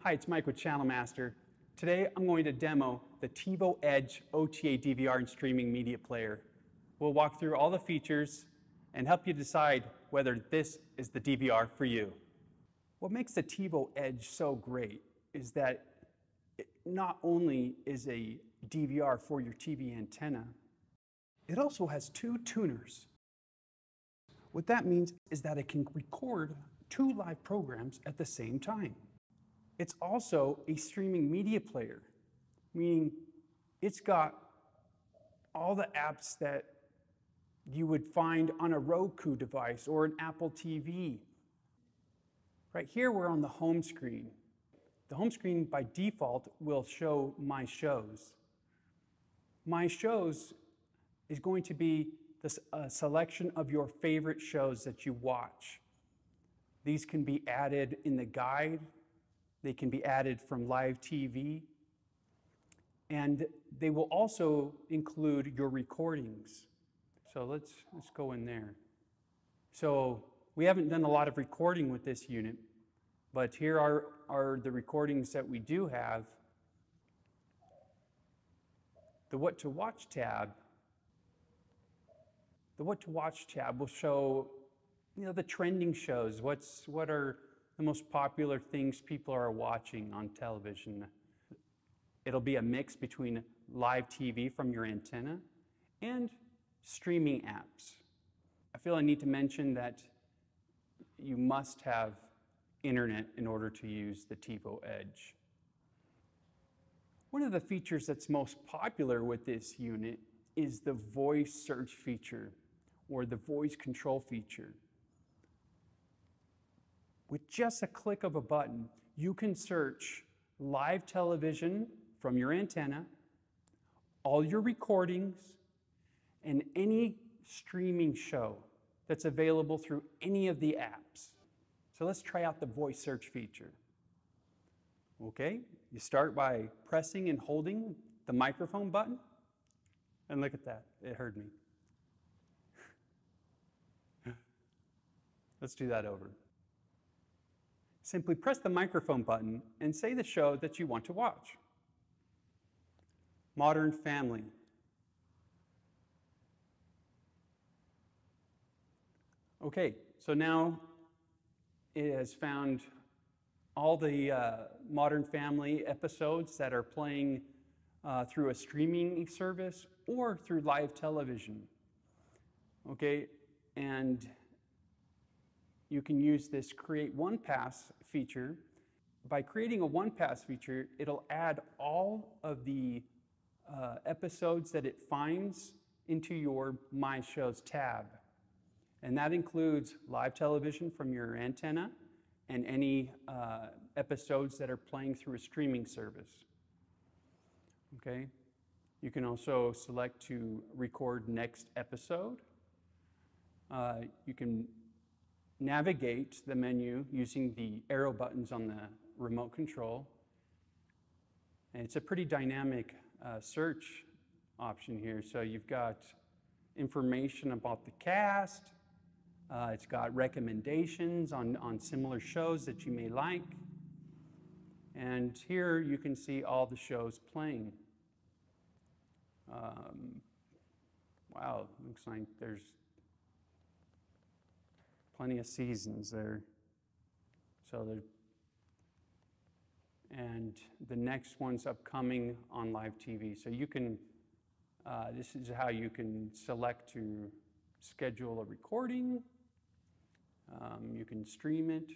Hi, it's Mike with Channel Master. Today I'm going to demo the TiVo Edge OTA DVR and streaming media player. We'll walk through all the features and help you decide whether this is the DVR for you. What makes the TiVo Edge so great is that it not only is a DVR for your TV antenna, it also has two tuners. What that means is that it can record two live programs at the same time. It's also a streaming media player, meaning it's got all the apps that you would find on a Roku device or an Apple TV. Right here, we're on the home screen. The home screen by default will show My Shows. My Shows is going to be a selection of your favorite shows that you watch. These can be added in the guide. They can be added from live TV. And they will also include your recordings. So let's go in there. So we haven't done a lot of recording with this unit, but here are the recordings that we do have. The What to Watch tab. The What to Watch tab will show, the trending shows. What are the most popular things people are watching on television. It'll be a mix between live TV from your antenna and streaming apps. I feel I need to mention that you must have internet in order to use the TiVo Edge. One of the features that's most popular with this unit is the voice search feature or the voice control feature. With just a click of a button, you can search live television from your antenna, all your recordings, and any streaming show that's available through any of the apps. So let's try out the voice search feature. Okay, you start by pressing and holding the microphone button, and look at that, it heard me. Let's do that over. Simply press the microphone button and say the show that you want to watch. Modern Family. Okay, so now it has found all the Modern Family episodes that are playing through a streaming service or through live television. Okay, and you can use this Create One Pass feature. By creating a One Pass feature, it'll add all of the episodes that it finds into your My Shows tab. And that includes live television from your antenna and any episodes that are playing through a streaming service. Okay? You can also select to record next episode. You can navigate the menu using the arrow buttons on the remote control. And it's a pretty dynamic search option here. So you've got information about the cast. It's got recommendations on similar shows that you may like. And here you can see all the shows playing. Wow, looks like there's plenty of seasons there. And the next one's upcoming on live TV. So you can, this is how you can select to schedule a recording. You can stream it.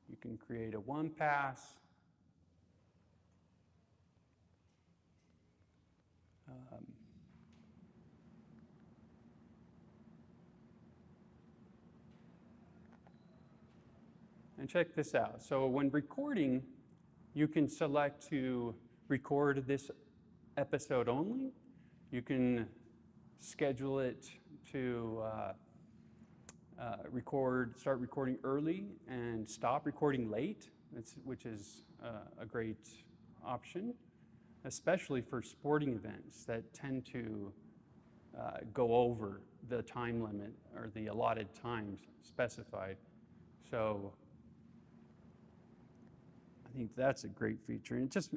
You can create a One Pass. And check this out. So when recording, you can select to record this episode only. You can schedule it to start recording early and stop recording late, which is a great option, especially for sporting events that tend to go over the time limit or the allotted times specified. So I think that's a great feature. And just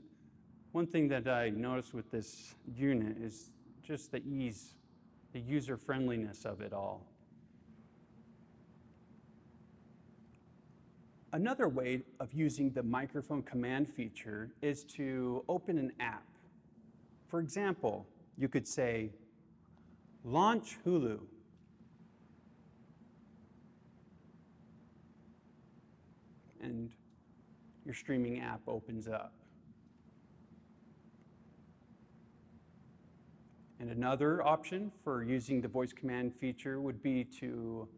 one thing that I noticed with this unit is just the ease, the user-friendliness of it all. Another way of using the microphone command feature is to open an app. For example, you could say, launch Hulu. And your streaming app opens up. And another option for using the voice command feature would be to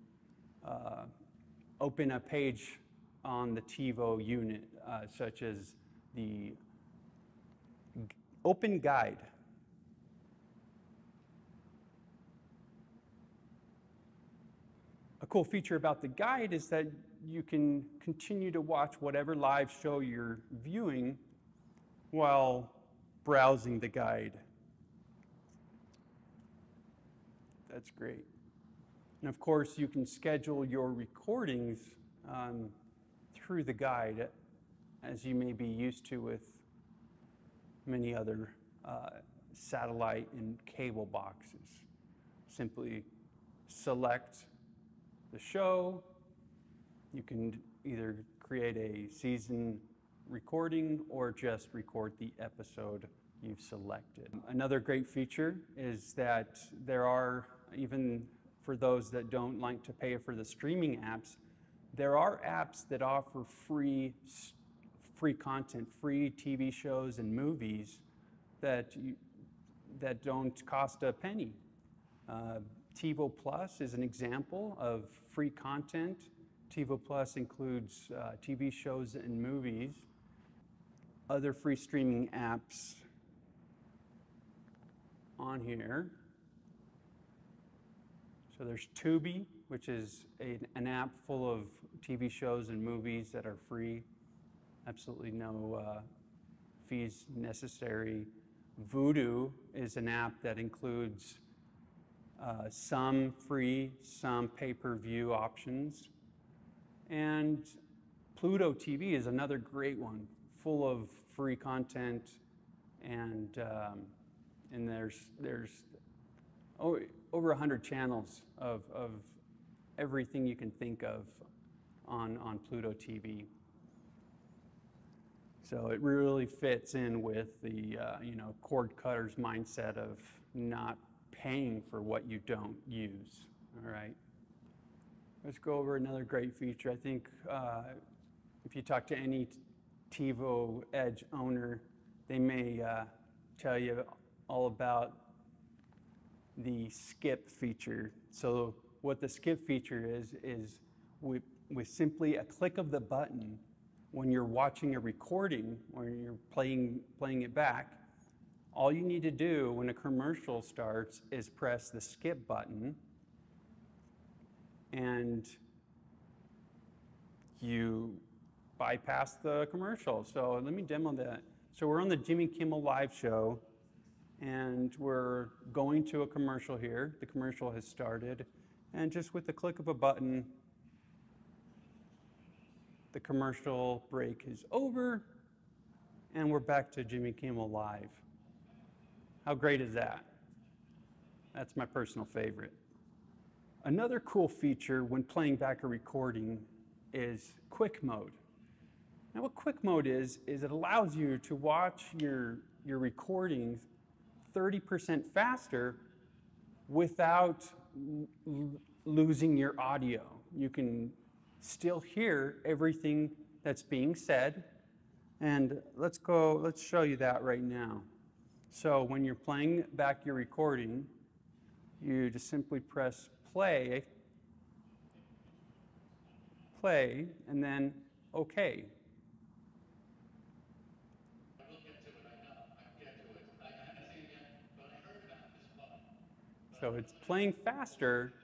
open a page on the TiVo unit, such as the Open Guide. A cool feature about the guide is that you can continue to watch whatever live show you're viewing while browsing the guide. That's great. And of course, you can schedule your recordings through the guide, as you may be used to with many other satellite and cable boxes. Simply select the show. You can either create a season recording or just record the episode you've selected. Another great feature is that there are, even for those that don't like to pay for the streaming apps, there are apps that offer free content, free TV shows and movies that don't cost a penny. TiVo Plus is an example of free content. TiVo Plus includes TV shows and movies. Other free streaming apps on here. So there's Tubi, which is an app full of TV shows and movies that are free. Absolutely no fees necessary. Vudu is an app that includes some free, some pay-per-view options. And Pluto TV is another great one, full of free content, and there's over 100 channels of everything you can think of on Pluto TV. So it really fits in with the cord cutter's mindset of not paying for what you don't use. All right. Let's go over another great feature. I think if you talk to any TiVo Edge owner, they may tell you all about the skip feature. So what the skip feature is with simply a click of the button, when you're watching a recording or you're playing it back, all you need to do when a commercial starts is press the skip button, and you bypass the commercial. So let me demo that. So we're on the Jimmy Kimmel Live show, and we're going to a commercial here. The commercial has started, and just with the click of a button, the commercial break is over, and we're back to Jimmy Kimmel Live. How great is that? That's my personal favorite. Another cool feature when playing back a recording is Quick Mode. Now what Quick Mode is it allows you to watch your recordings 30% faster without losing your audio. You can still hear everything that's being said, and let's show you that right now. So when you're playing back your recording, you just simply press play, and then OK. So it's playing faster.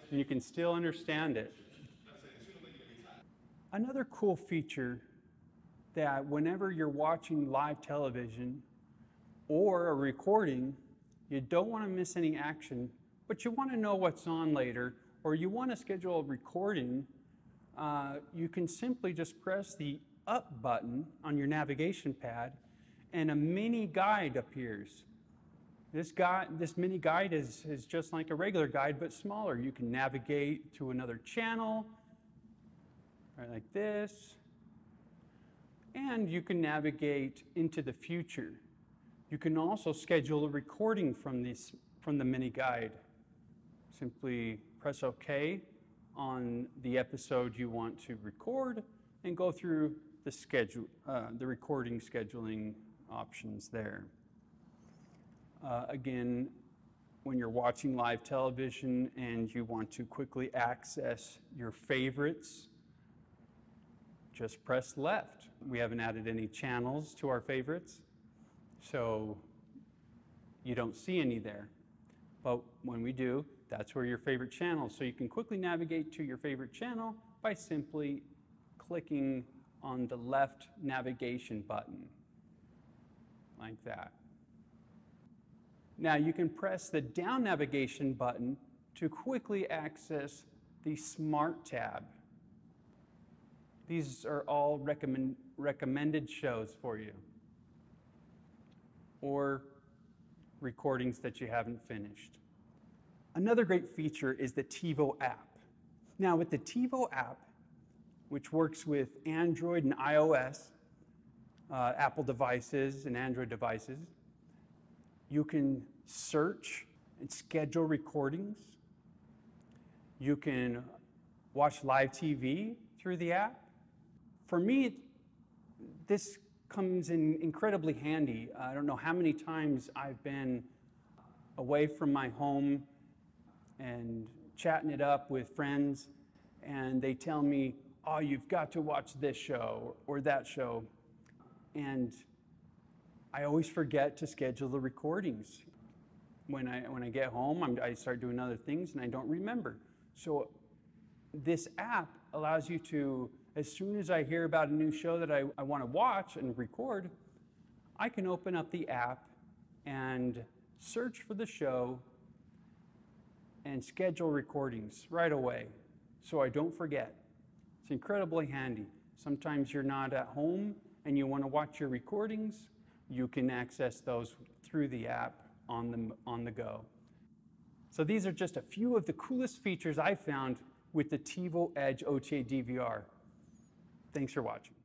And you can still understand it. Another cool feature that whenever you're watching live television or a recording, you don't want to miss any action but you want to know what's on later, or you want to schedule a recording, you can simply just press the up button on your navigation pad and a mini guide appears. This mini guide is just like a regular guide, but smaller. You can navigate to another channel, right like this, and you can navigate into the future. You can also schedule a recording from the mini guide. Simply press OK on the episode you want to record and go through the recording scheduling options there. Again, when you're watching live television and you want to quickly access your favorites, just press left. We haven't added any channels to our favorites, so you don't see any there. But when we do, that's where your favorite channel. So you can quickly navigate to your favorite channel by simply clicking on the left navigation button, like that. Now you can press the down navigation button to quickly access the Smart tab. These are all recommended shows for you, or recordings that you haven't finished. Another great feature is the TiVo app. Now with the TiVo app, which works with Android and iOS, Apple devices and Android devices, you can search and schedule recordings. You can watch live TV through the app. For me, this comes in incredibly handy. I don't know how many times I've been away from my home and chatting it up with friends, and they tell me, oh, you've got to watch this show or that show. And I always forget to schedule the recordings. When I get home, I start doing other things and I don't remember. So this app allows you to, as soon as I hear about a new show that I want to watch and record, I can open up the app and search for the show and schedule recordings right away so I don't forget. It's incredibly handy. Sometimes you're not at home and you want to watch your recordings, you can access those through the app on the go. So these are just a few of the coolest features I found with the TiVo Edge OTA DVR. Thanks for watching.